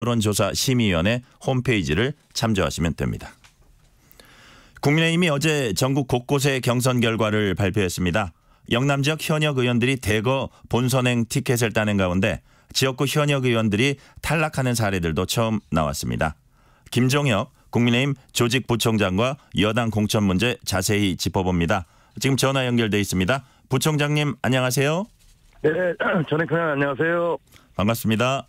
여론조사심의위원회 홈페이지를 참조하시면 됩니다. 국민의힘이 어제 전국 곳곳의 경선 결과를 발표했습니다. 영남 지역 현역 의원들이 대거 본선행 티켓을 따낸 가운데 지역구 현역 의원들이 탈락하는 사례들도 처음 나왔습니다. 김종혁 국민의힘 조직부총장과 여당 공천 문제 자세히 짚어봅니다. 지금 전화 연결돼 있습니다. 부총장님 안녕하세요. 네, 전해커녕 안녕하세요. 반갑습니다.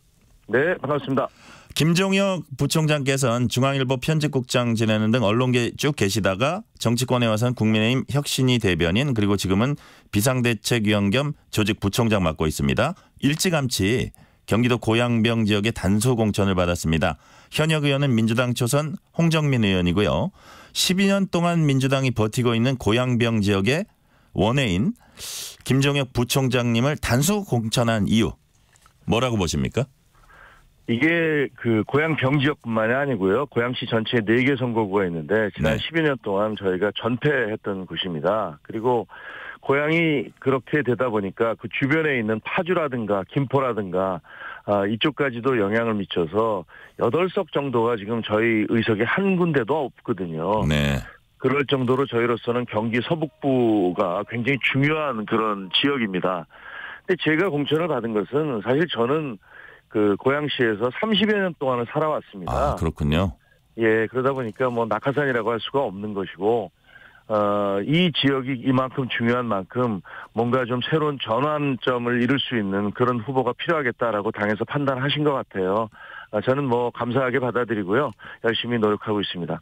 네, 반갑습니다. 김종혁 부총장께서는 중앙일보 편집국장 지내는 등 언론계 쭉 계시다가 정치권에 와서는 국민의힘 혁신위 대변인 그리고 지금은 비상대책위원 겸 조직부총장 맡고 있습니다. 일찌감치 경기도 고양병 지역의 단수 공천을 받았습니다. 현역 의원은 민주당 초선 홍정민 의원이고요. 12년 동안 민주당이 버티고 있는 고양병 지역의 원외인 김종혁 부총장님을 단수 공천한 이유 뭐라고 보십니까? 이게 그 고양병 지역뿐만이 아니고요. 고양시 전체에 4개 선거구가 있는데 지난 12년 동안 저희가 전패했던 곳입니다. 그리고 고양이 그렇게 되다 보니까 그 주변에 있는 파주라든가 김포라든가 이쪽까지도 영향을 미쳐서 8석 정도가 지금 저희 의석에 한 군데도 없거든요. 네. 그럴 정도로 저희로서는 경기 서북부가 굉장히 중요한 그런 지역입니다. 근데 제가 공천을 받은 것은 사실 저는 그 고양시에서 30여 년 동안을 살아왔습니다. 아, 그렇군요. 예, 그러다 보니까 뭐 낙하산이라고 할 수가 없는 것이고, 이 지역이 이만큼 중요한 만큼 뭔가 좀 새로운 전환점을 이룰 수 있는 그런 후보가 필요하겠다라고 당에서 판단하신 것 같아요. 저는 뭐 감사하게 받아들이고요. 열심히 노력하고 있습니다.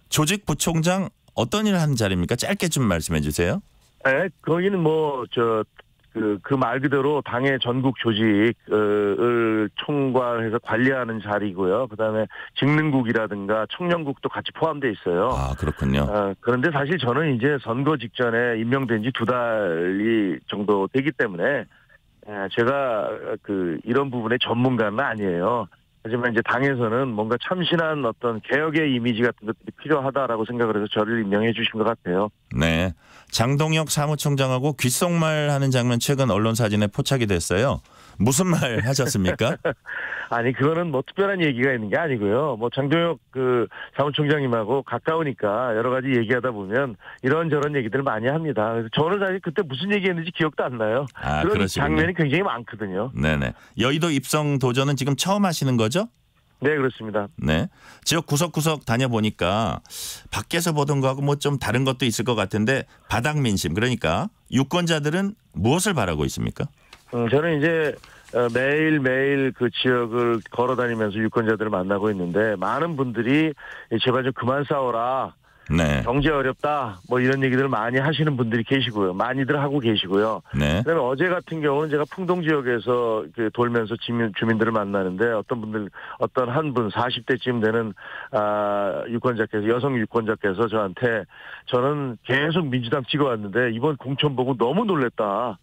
조직부총장 어떤 일을 하는 자리입니까? 짧게 좀 말씀해 주세요. 네, 거기는 그 말 그대로 당의 전국 조직을 총괄해서 관리하는 자리고요. 그다음에 직능국이라든가 청년국도 같이 포함되어 있어요. 아, 그렇군요. 그런데 사실 저는 이제 선거 직전에 임명된 지 2달이 정도 되기 때문에 제가 이런 부분의 전문가는 아니에요. 하지만 이제 당에서는 뭔가 참신한 어떤 개혁의 이미지 같은 것들이 필요하다라고 생각을 해서 저를 임명해 주신 것 같아요. 네. 장동혁 사무총장하고 귓속말 하는 장면 최근 언론 사진에 포착이 됐어요. 무슨 말 하셨습니까? 아니 그거는 뭐 특별한 얘기가 있는 게 아니고요. 뭐 장동혁 그 사무총장님하고 가까우니까 여러 가지 얘기하다 보면 이런저런 얘기들을 많이 합니다. 그래서 저는 사실 그때 무슨 얘기했는지 기억도 안 나요. 아, 그런 그러시군요. 장면이 굉장히 많거든요. 네네. 여의도 입성 도전은 지금 처음 하시는 거죠? 네, 그렇습니다. 네. 지역 구석구석 다녀보니까 밖에서 보던 거하고 뭐 좀 다른 것도 있을 것 같은데 바닥 민심 그러니까 유권자들은 무엇을 바라고 있습니까? 저는 이제 매일매일 그 지역을 걸어다니면서 유권자들을 만나고 있는데 많은 분들이 제발 좀 그만 싸워라. 네. 경제 어렵다. 뭐 이런 얘기들을 많이 하시는 분들이 계시고요. 많이들 하고 계시고요. 네. 그다음에 어제 같은 경우는 제가 풍동 지역에서 돌면서 주민들을 만나는데 어떤 한 분 40대쯤 되는 유권자께서 여성 유권자께서 저한테 저는 계속 민주당 찍어왔는데 이번 공천 보고 너무 놀랬다.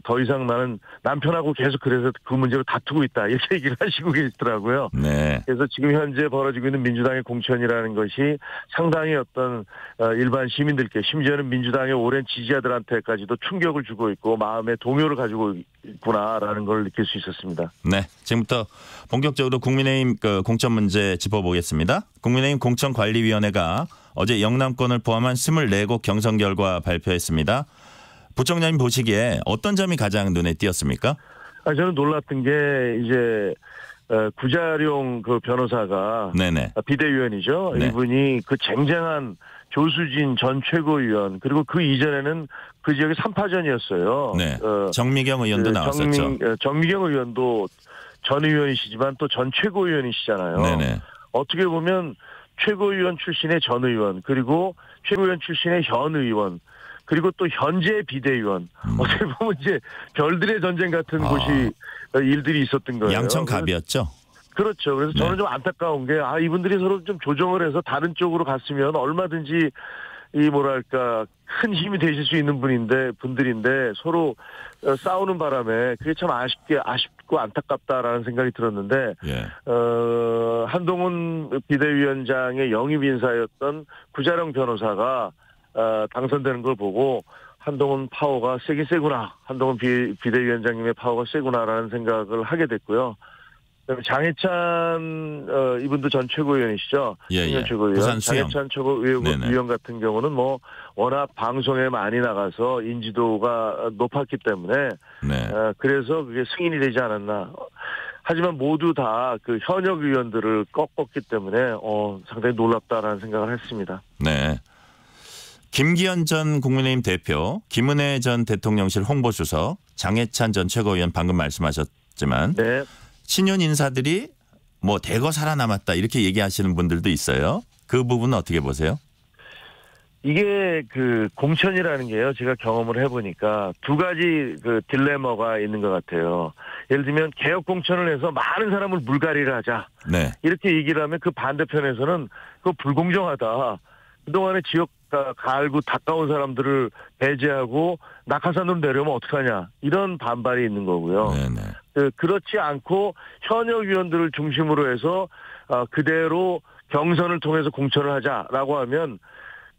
더 이상 나는 남편하고 계속 그래서 그 문제로 다투고 있다. 이렇게 얘기를 하시고 계시더라고요. 네. 그래서 지금 현재 벌어지고 있는 민주당의 공천이라는 것이 상당히 어떤 일반 시민들께 심지어는 민주당의 오랜 지지자들한테까지도 충격을 주고 있고 마음의 동요를 가지고 있구나라는 걸 느낄 수 있었습니다. 네. 지금부터 본격적으로 국민의힘 공천 문제 짚어보겠습니다. 국민의힘 공천관리위원회가 어제 영남권을 포함한 24곳 경선 결과 발표했습니다. 부총장님 보시기에 어떤 점이 가장 눈에 띄었습니까? 저는 놀랐던 게 이제 구자룡 그 변호사가 네네. 비대위원이죠. 네. 이분이 그 쟁쟁한 조수진 전 최고위원 그리고 그 이전에는 그 지역이 3파전이었어요. 네. 정미경 의원도 나왔었죠. 정미경 의원도 전 의원이시지만 또 전 최고위원이시잖아요. 네네. 어떻게 보면 최고위원 출신의 전 의원 그리고 최고위원 출신의 현 의원 그리고 또 현재 비대위원 어떻게 보면 이제 별들의 전쟁 같은 곳이 일들이 있었던 거예요. 양천갑이었죠. 그렇죠. 그래서 저는 좀 안타까운 게 이분들이 서로 좀 조정을 해서 다른 쪽으로 갔으면 얼마든지 큰 힘이 되실 수 있는 분들인데 서로 싸우는 바람에 그게 참 아쉽고 안타깝다라는 생각이 들었는데 예. 한동훈 비대위원장의 영입 인사였던 구자룡 변호사가 당선되는 걸 보고 한동훈 파워가 세긴 세구나. 한동훈 비대위원장님의 파워가 세구나라는 생각을 하게 됐고요. 그다음에 장해찬 이분도 전 최고위원이시죠. 예. 최고위원. 부산 수영. 장해찬 최고위원 같은 경우는 뭐 워낙 방송에 많이 나가서 인지도가 높았기 때문에 네. 그래서 그게 승인이 되지 않았나. 하지만 모두 다 그 현역 의원들을 꺾었기 때문에 상당히 놀랍다라는 생각을 했습니다. 네. 김기현 전 국민의힘 대표, 김은혜 전 대통령실 홍보수석, 장해찬 전 최고위원 방금 말씀하셨지만 네. 친윤 인사들이 뭐 대거 살아남았다 이렇게 얘기하시는 분들도 있어요. 그 부분은 어떻게 보세요? 이게 그 공천이라는 게요. 제가 경험을 해보니까 두 가지 그 딜레마가 있는 것 같아요. 예를 들면 개혁 공천을 해서 많은 사람을 물갈이를 하자. 네. 이렇게 얘기를 하면 그 반대편에서는 그거 불공정하다. 그동안에 지역 갈고 닦아온 사람들을 배제하고 낙하산으로 내려오면 어떡하냐. 이런 반발이 있는 거고요. 네네. 그렇지 않고 현역 위원들을 중심으로 해서 그대로 경선을 통해서 공천을 하자라고 하면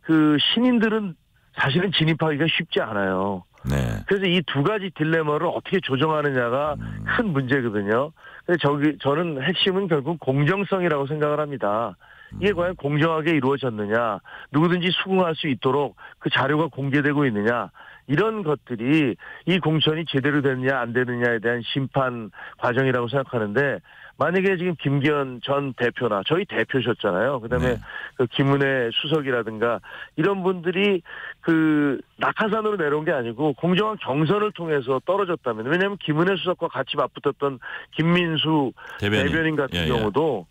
그 신인들은 사실은 진입하기가 쉽지 않아요. 네. 그래서 이 두 가지 딜레마를 어떻게 조정하느냐가 큰 문제거든요. 그래서 저는 핵심은 결국 공정성이라고 생각을 합니다. 이게 과연 공정하게 이루어졌느냐, 누구든지 수긍할 수 있도록 그 자료가 공개되고 있느냐, 이런 것들이 이 공천이 제대로 되느냐 안 되느냐에 대한 심판 과정이라고 생각하는데, 만약에 지금 김기현 전 대표나 저희 대표셨잖아요. 그다음에 네. 그 김은혜 수석이라든가 이런 분들이 그 낙하산으로 내려온 게 아니고 공정한 경선을 통해서 떨어졌다면, 왜냐하면 김은혜 수석과 같이 맞붙었던 김민수 대변인 같은 경우도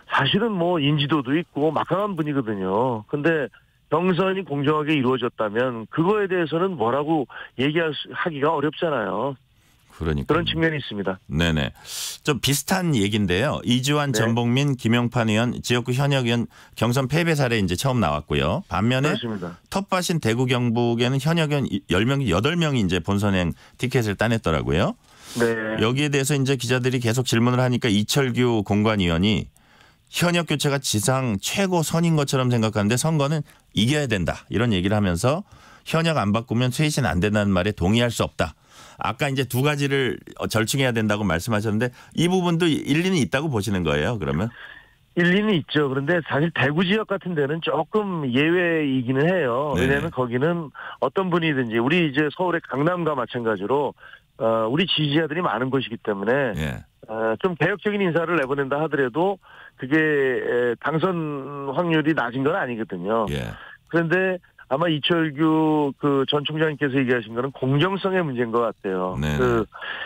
사실은 뭐 인지도도 있고 막강한 분이거든요. 근데 경선이 공정하게 이루어졌다면 그거에 대해서는 뭐라고 하기가 어렵잖아요. 그러니까 그런 측면이 있습니다. 네네. 좀 비슷한 얘기인데요. 이주환, 네. 전복민, 김용판 의원, 지역구 현역 의원 경선 패배 사례 이제 처음 나왔고요. 반면에 그렇습니다. 텃밭인 대구 경북에는 현역 의원 10명이 8명이 이제 본선행 티켓을 따냈더라고요. 네. 여기에 대해서 이제 기자들이 계속 질문을 하니까 이철규 공관위원이 현역 교체가 지상 최고 선인 것처럼 생각하는데 선거는 이겨야 된다. 이런 얘기를 하면서 현역 안 바꾸면 쇄신 안 된다는 말에 동의할 수 없다. 아까 이제 두 가지를 절충해야 된다고 말씀하셨는데 이 부분도 일리는 있다고 보시는 거예요, 그러면? 일리는 있죠. 그런데 사실 대구 지역 같은 데는 조금 예외이기는 해요. 네네. 왜냐하면 거기는 어떤 분이든지 우리 이제 서울의 강남과 마찬가지로 우리 지지자들이 많은 곳이기 때문에 예. 좀 개혁적인 인사를 내보낸다 하더라도 그게 당선 확률이 낮은 건 아니거든요. 예. 그런데 아마 이철규 그 전 총장님께서 얘기하신 거는 공정성의 문제인 것 같아요. 네. 예를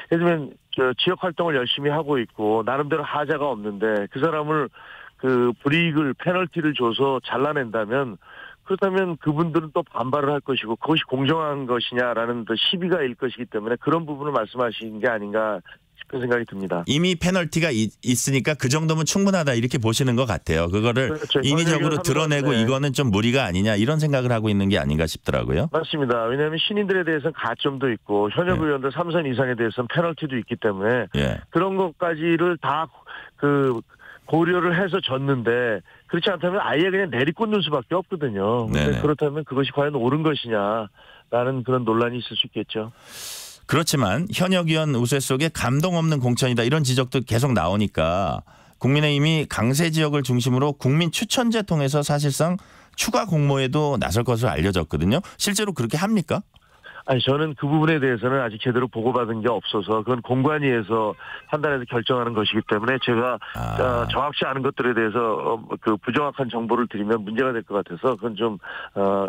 들면 지역 활동을 열심히 하고 있고 나름대로 하자가 없는데 그 사람을 그 불이익을 페널티를 줘서 잘라낸다면, 그렇다면 그분들은 또 반발을 할 것이고 그것이 공정한 것이냐라는 또 시비가 일 것이기 때문에 그런 부분을 말씀하신 게 아닌가 싶은 생각이 듭니다. 이미 페널티가 있으니까 그 정도면 충분하다 이렇게 보시는 것 같아요. 그거를 그렇죠. 인위적으로 드러내고 네. 이거는 좀 무리가 아니냐 이런 생각을 하고 있는 게 아닌가 싶더라고요. 맞습니다. 왜냐하면 신인들에 대해서는 가점도 있고 현역 예. 의원들 3선 이상에 대해서는 페널티도 있기 때문에 예. 그런 것까지를 다 고려를 해서 졌는데, 그렇지 않다면 아예 그냥 내리꽂는 수밖에 없거든요. 그런데 그렇다면 그것이 과연 옳은 것이냐라는 그런 논란이 있을 수 있겠죠. 그렇지만 현역 의원 우세 속에 감동 없는 공천이다 이런 지적도 계속 나오니까 국민의힘이 강세 지역을 중심으로 국민 추천제 통해서 사실상 추가 공모에도 나설 것으로 알려졌거든요. 실제로 그렇게 합니까? 아니, 저는 그 부분에 대해서는 아직 제대로 보고받은 게 없어서 그건 공관위에서 판단해서 결정하는 것이기 때문에 제가 정확치 않은 것들에 대해서 그 부정확한 정보를 드리면 문제가 될 것 같아서 그건 좀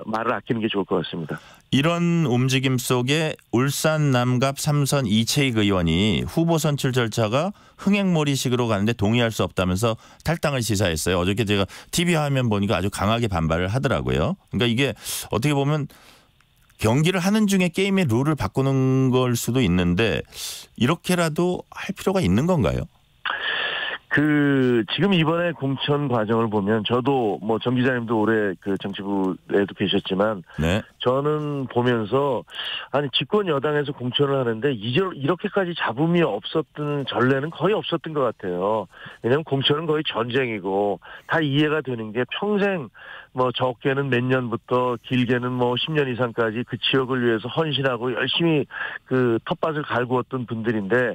말을 아끼는 게 좋을 것 같습니다. 이런 움직임 속에 울산 남갑 3선 이채익 의원이 후보 선출 절차가 흥행몰이식으로 가는데 동의할 수 없다면서 탈당을 시사했어요. 어저께 제가 TV 화면 보니까 아주 강하게 반발을 하더라고요. 그러니까 이게 어떻게 보면 경기를 하는 중에 게임의 룰을 바꾸는 걸 수도 있는데 이렇게라도 할 필요가 있는 건가요? 지금 이번에 공천 과정을 보면 저도 뭐 정 기자님도 올해 그 정치부에도 계셨지만 네. 저는 보면서 아니 집권 여당에서 공천을 하는데 이렇게까지 잡음이 없었던 전례는 거의 없었던 것 같아요. 왜냐하면 공천은 거의 전쟁이고 다 이해가 되는 게 평생 뭐 적게는 몇 년부터 길게는 뭐 10년 이상까지 그 지역을 위해서 헌신하고 열심히 그 텃밭을 갈구었던 분들인데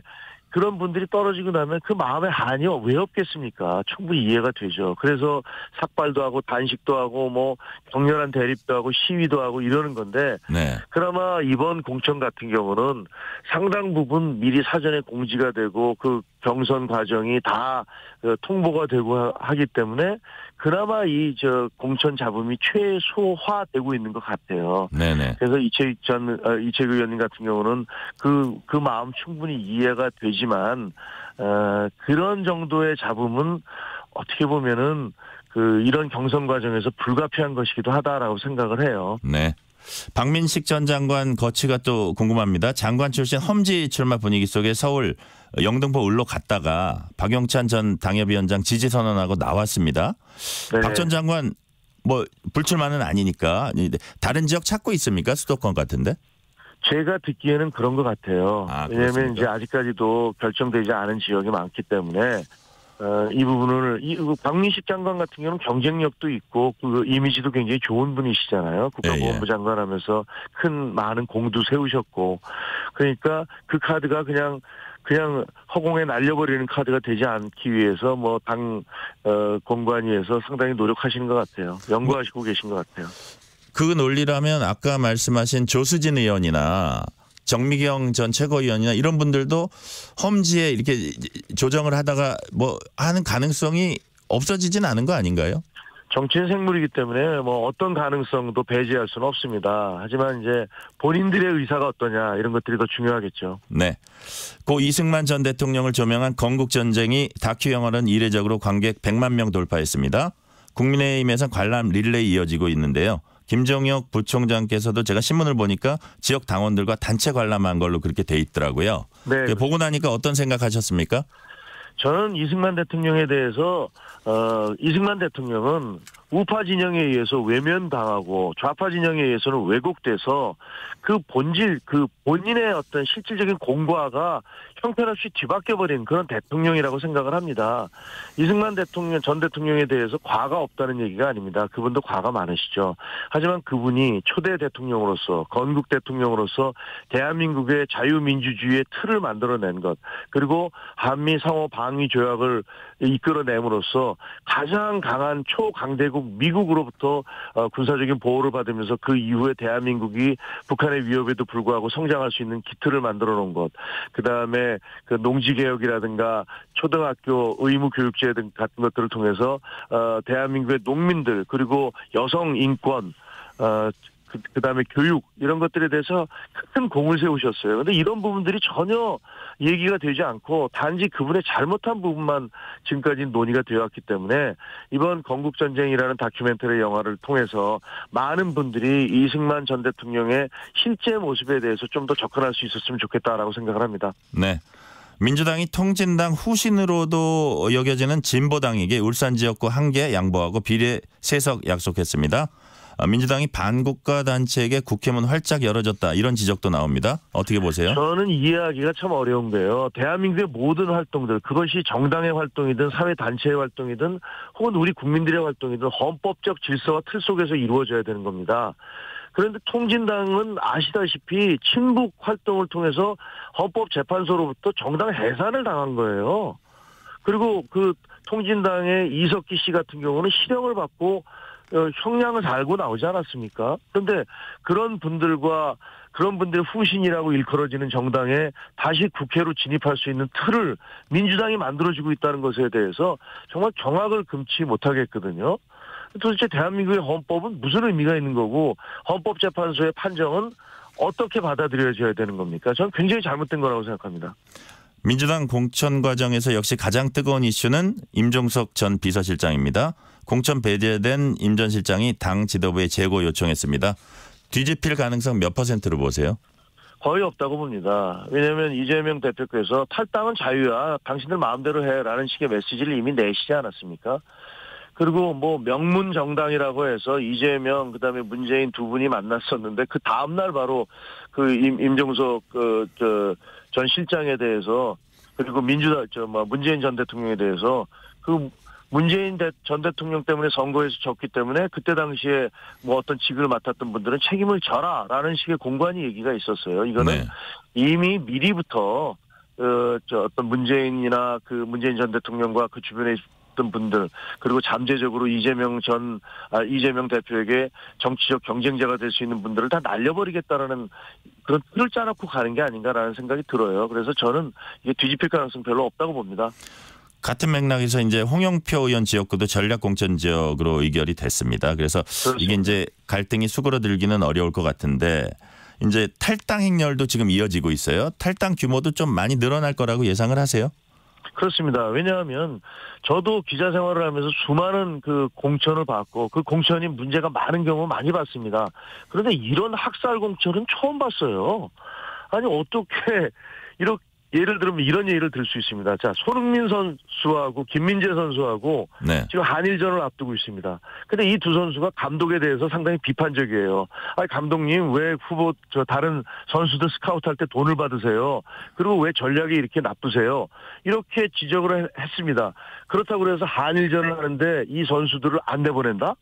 그런 분들이 떨어지고 나면 그 마음의 한이 왜 없겠습니까? 충분히 이해가 되죠. 그래서 삭발도 하고 단식도 하고 뭐 격렬한 대립도 하고 시위도 하고 이러는 건데 네. 그나마 이번 공천 같은 경우는 상당 부분 미리 사전에 공지가 되고 그 경선 과정이 다 통보가 되고 하기 때문에 그나마 이 공천 잡음이 최소화되고 있는 것 같아요. 네네. 그래서 이채익 의원님 같은 경우는 그 마음 충분히 이해가 되지만 그런 정도의 잡음은 어떻게 보면은 이런 경선 과정에서 불가피한 것이기도 하다라고 생각을 해요. 네. 박민식 전 장관 거취가 또 궁금합니다. 장관 출신 험지 출마 분위기 속에 서울 영등포 을로 갔다가 박용찬 전 당협위원장 지지 선언하고 나왔습니다. 박 전 장관 뭐 불출마는 아니니까 다른 지역 찾고 있습니까? 수도권 같은데? 제가 듣기에는 그런 것 같아요. 왜냐하면 이제 아직까지도 결정되지 않은 지역이 많기 때문에 이 부분을 박민식 장관 같은 경우는 경쟁력도 있고 그 이미지도 굉장히 좋은 분이시잖아요. 국가보훈부 장관하면서 많은 공도 세우셨고 그러니까 그 카드가 그냥 허공에 날려버리는 카드가 되지 않기 위해서 뭐 당 공관위에서 상당히 노력하시는 것 같아요. 연구하시고 계신 것 같아요. 그 논리라면 아까 말씀하신 조수진 의원이나 정미경 전 최고위원이나 이런 분들도 험지에 이렇게 조정을 하다가 뭐 하는 가능성이 없어지진 않은 거 아닌가요? 정치는 생물이기 때문에 뭐 어떤 가능성도 배제할 수는 없습니다. 하지만 이제 본인들의 의사가 어떠냐 이런 것들이 더 중요하겠죠. 네. 고 이승만 전 대통령을 조명한 건국전쟁이 다큐 영화는 이례적으로 관객 100만 명 돌파했습니다. 국민의힘에서 관람 릴레이 이어지고 있는데요. 김종혁 부총장께서도 제가 신문을 보니까 지역 당원들과 단체 관람한 걸로 그렇게 돼 있더라고요. 네. 보고 나니까 어떤 생각하셨습니까? 저는 이승만 대통령에 대해서 이승만 대통령은 우파 진영에 의해서 외면당하고 좌파 진영에 의해서는 왜곡돼서 그 본질, 본인의 어떤 실질적인 공과가 형편없이 뒤바뀌어버린 그런 대통령이라고 생각을 합니다. 이승만 전 대통령에 대해서 과가 없다는 얘기가 아닙니다. 그분도 과가 많으시죠. 하지만 그분이 초대 대통령으로서 건국 대통령으로서 대한민국의 자유민주주의의 틀을 만들어낸 것 그리고 한미 상호 방위 조약을 이끌어냄으로써 가장 강한 초강대국 미국으로부터 군사적인 보호를 받으면서 그 이후에 대한민국이 북한의 위협에도 불구하고 성장할 수 있는 기틀을 만들어 놓은 것. 그다음에 그 농지개혁이라든가 초등학교 의무교육제 등 같은 것들을 통해서 대한민국의 농민들 그리고 여성 인권 그다음에 교육 이런 것들에 대해서 큰 공을 세우셨어요. 그런데 이런 부분들이 전혀 얘기가 되지 않고 단지 그분의 잘못한 부분만 지금까지 논의가 되었기 때문에 이번 건국전쟁이라는 다큐멘터리 영화를 통해서 많은 분들이 이승만 전 대통령의 실제 모습에 대해서 좀 더 접근할 수 있었으면 좋겠다라고 생각을 합니다. 네. 민주당이 통진당 후신으로도 여겨지는 진보당에게 울산 지역구 1개 양보하고 비례 3석 약속했습니다. 민주당이 반국가 단체에게 국회문 활짝 열어줬다 이런 지적도 나옵니다. 어떻게 보세요? 저는 이해하기가 참 어려운데요. 대한민국의 모든 활동들 그것이 정당의 활동이든 사회단체의 활동이든 혹은 우리 국민들의 활동이든 헌법적 질서와 틀 속에서 이루어져야 되는 겁니다. 그런데 통진당은 아시다시피 친북 활동을 통해서 헌법재판소로부터 정당 해산을 당한 거예요. 그리고 그 통진당의 이석기 씨 같은 경우는 실형을 받고 형량을 살고 나오지 않았습니까? 그런데 그런 분들의 후신이라고 일컬어지는 정당에 다시 국회로 진입할 수 있는 틀을 민주당이 만들어주고 있다는 것에 대해서 정말 경악을 금치 못하겠거든요. 도대체 대한민국의 헌법은 무슨 의미가 있는 거고 헌법재판소의 판정은 어떻게 받아들여져야 되는 겁니까? 저는 굉장히 잘못된 거라고 생각합니다. 민주당 공천 과정에서 역시 가장 뜨거운 이슈는 임종석 전 비서실장입니다. 공천 배제된 임 전 실장이 당 지도부에 재고 요청했습니다. 뒤집힐 가능성 몇 %로 보세요? 거의 없다고 봅니다. 왜냐하면 이재명 대표께서 탈당은 자유야. 당신들 마음대로 해라는 식의 메시지를 이미 내시지 않았습니까? 그리고 뭐 명문 정당이라고 해서 이재명 그다음에 문재인 두 분이 만났었는데 그 다음 날 바로 그 임종석 전 실장에 대해서 그리고 문재인 전 대통령에 대해서 그 문재인 전 대통령 때문에 선거에서 졌기 때문에 그때 당시에 뭐 어떤 직을 맡았던 분들은 책임을 져라라는 식의 공관위 얘기가 있었어요. 이거는 이미 미리부터 어떤 문재인이나 그 문재인 전 대통령과 그 주변에 있던 분들, 그리고 잠재적으로 이재명 대표에게 정치적 경쟁자가 될 수 있는 분들을 다 날려버리겠다라는 그런 틀을 짜놓고 가는 게 아닌가라는 생각이 들어요. 그래서 저는 이게 뒤집힐 가능성 별로 없다고 봅니다. 같은 맥락에서 이제 홍영표 의원 지역구도 전략 공천 지역으로 의결이 됐습니다. 그래서 그렇습니다. 이게 이제 갈등이 수그러들기는 어려울 것 같은데 이제 탈당 행렬도 지금 이어지고 있어요. 탈당 규모도 좀 많이 늘어날 거라고 예상을 하세요? 그렇습니다. 왜냐하면 저도 기자 생활을 하면서 수많은 그 공천을 받고 그 공천이 문제가 많은 경우 많이 봤습니다. 그런데 이런 학살 공천은 처음 봤어요. 아니 어떻게 이렇게 예를 들면 이런 예를 들 수 있습니다. 자, 손흥민 선수하고 김민재 선수하고 네. 지금 한일전을 앞두고 있습니다. 근데 이 두 선수가 감독에 대해서 상당히 비판적이에요. 아니 감독님 왜 다른 선수들 스카우트할 때 돈을 받으세요? 그리고 왜 전략이 이렇게 나쁘세요? 이렇게 지적을 했습니다. 그렇다고 해서 한일전을 하는데 이 선수들을 안 내보낸다?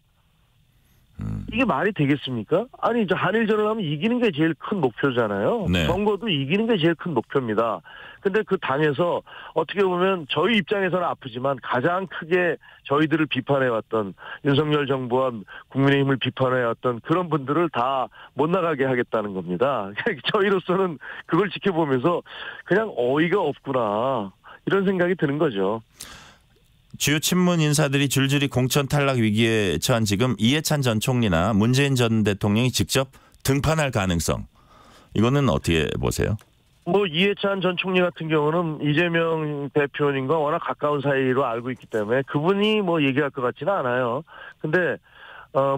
이게 말이 되겠습니까? 아니 이제 한일전을 하면 이기는 게 제일 큰 목표잖아요. 네. 선거도 이기는 게 제일 큰 목표입니다. 근데 그 당에서 어떻게 보면 저희 입장에서는 아프지만 가장 크게 저희들을 비판해왔던 윤석열 정부와 국민의힘을 비판해왔던 그런 분들을 다 못 나가게 하겠다는 겁니다. 저희로서는 그걸 지켜보면서 그냥 어이가 없구나 이런 생각이 드는 거죠. 주요 친문 인사들이 줄줄이 공천 탈락 위기에 처한 지금 이해찬 전 총리나 문재인 전 대통령이 직접 등판할 가능성 이거는 어떻게 보세요? 뭐 이해찬 전 총리 같은 경우는 이재명 대표님과 워낙 가까운 사이로 알고 있기 때문에 그분이 뭐 얘기할 것 같지는 않아요. 근데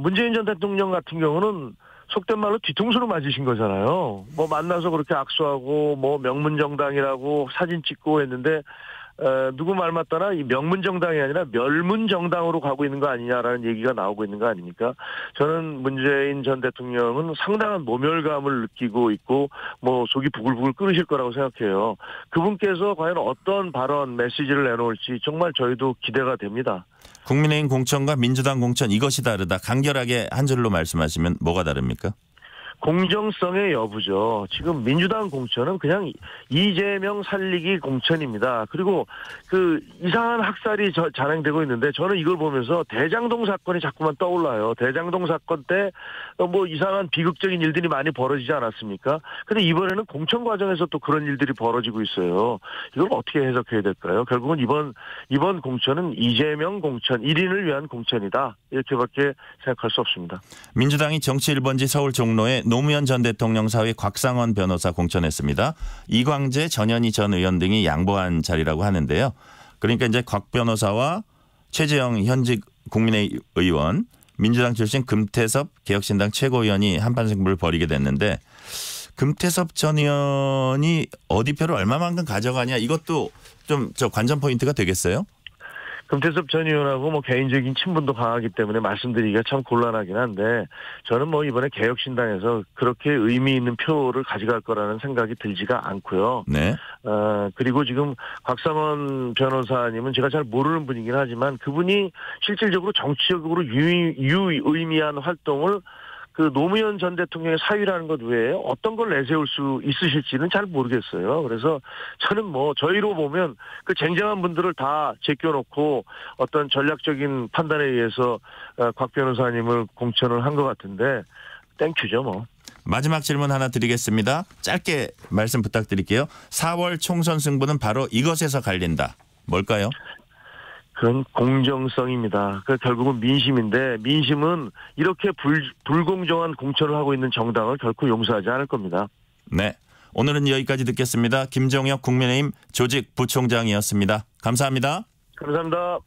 문재인 전 대통령 같은 경우는 속된 말로 뒤통수로 맞으신 거잖아요. 뭐 만나서 그렇게 악수하고 뭐 명문정당이라고 사진 찍고 했는데 누구 말 맞다나 이 명문정당이 아니라 멸문정당으로 가고 있는 거 아니냐라는 얘기가 나오고 있는 거 아닙니까? 저는 문재인 전 대통령은 상당한 모멸감을 느끼고 있고 뭐 속이 부글부글 끓으실 거라고 생각해요. 그분께서 과연 어떤 발언 메시지를 내놓을지 정말 저희도 기대가 됩니다. 국민의힘 공천과 민주당 공천 이것이 다르다. 간결하게 한 줄로 말씀하시면 뭐가 다릅니까? 공정성의 여부죠. 지금 민주당 공천은 그냥 이재명 살리기 공천입니다. 그리고 그 이상한 학살이 자행되고 있는데 저는 이걸 보면서 대장동 사건이 자꾸만 떠올라요. 대장동 사건 때 뭐 이상한 비극적인 일들이 많이 벌어지지 않았습니까? 근데 이번에는 공천 과정에서 또 그런 일들이 벌어지고 있어요. 이걸 어떻게 해석해야 될까요? 결국은 이번 공천은 이재명 공천, 1인을 위한 공천이다. 이렇게밖에 생각할 수 없습니다. 민주당이 정치 1번지 서울 종로에 노무현 전 대통령 사위 곽상원 변호사 공천했습니다. 이광재, 전현희 전 의원 등이 양보한 자리라고 하는데요. 그러니까 이제 곽 변호사와 최재형 현직 국민의힘 의원, 민주당 출신 금태섭 개혁신당 최고위원이 한판 승부를 벌이게 됐는데 금태섭 전 의원이 어디 표를 얼마만큼 가져가냐 이것도 좀 관전 포인트가 되겠어요? 금태섭 전 의원하고 뭐 개인적인 친분도 강하기 때문에 말씀드리기가 참 곤란하긴 한데 저는 뭐 이번에 개혁신당에서 그렇게 의미 있는 표를 가져갈 거라는 생각이 들지가 않고요. 네. 그리고 지금 곽상원 변호사님은 제가 잘 모르는 분이긴 하지만 그분이 실질적으로 정치적으로 유의미한 활동을 그 노무현 전 대통령의 사위라는 것 외에 어떤 걸 내세울 수 있으실지는 잘 모르겠어요. 그래서 저는 뭐 저희로 보면 그 쟁쟁한 분들을 다 제껴놓고 어떤 전략적인 판단에 의해서 곽 변호사님을 공천을 한 것 같은데 땡큐죠 뭐. 마지막 질문 하나 드리겠습니다. 짧게 말씀 부탁드릴게요. 4월 총선 승부는 바로 이것에서 갈린다. 뭘까요? 그건 공정성입니다. 그 결국은 민심인데 민심은 이렇게 불공정한 공천을 하고 있는 정당을 결코 용서하지 않을 겁니다. 네. 오늘은 여기까지 듣겠습니다. 김종혁 국민의힘 조직 부총장이었습니다. 감사합니다. 감사합니다.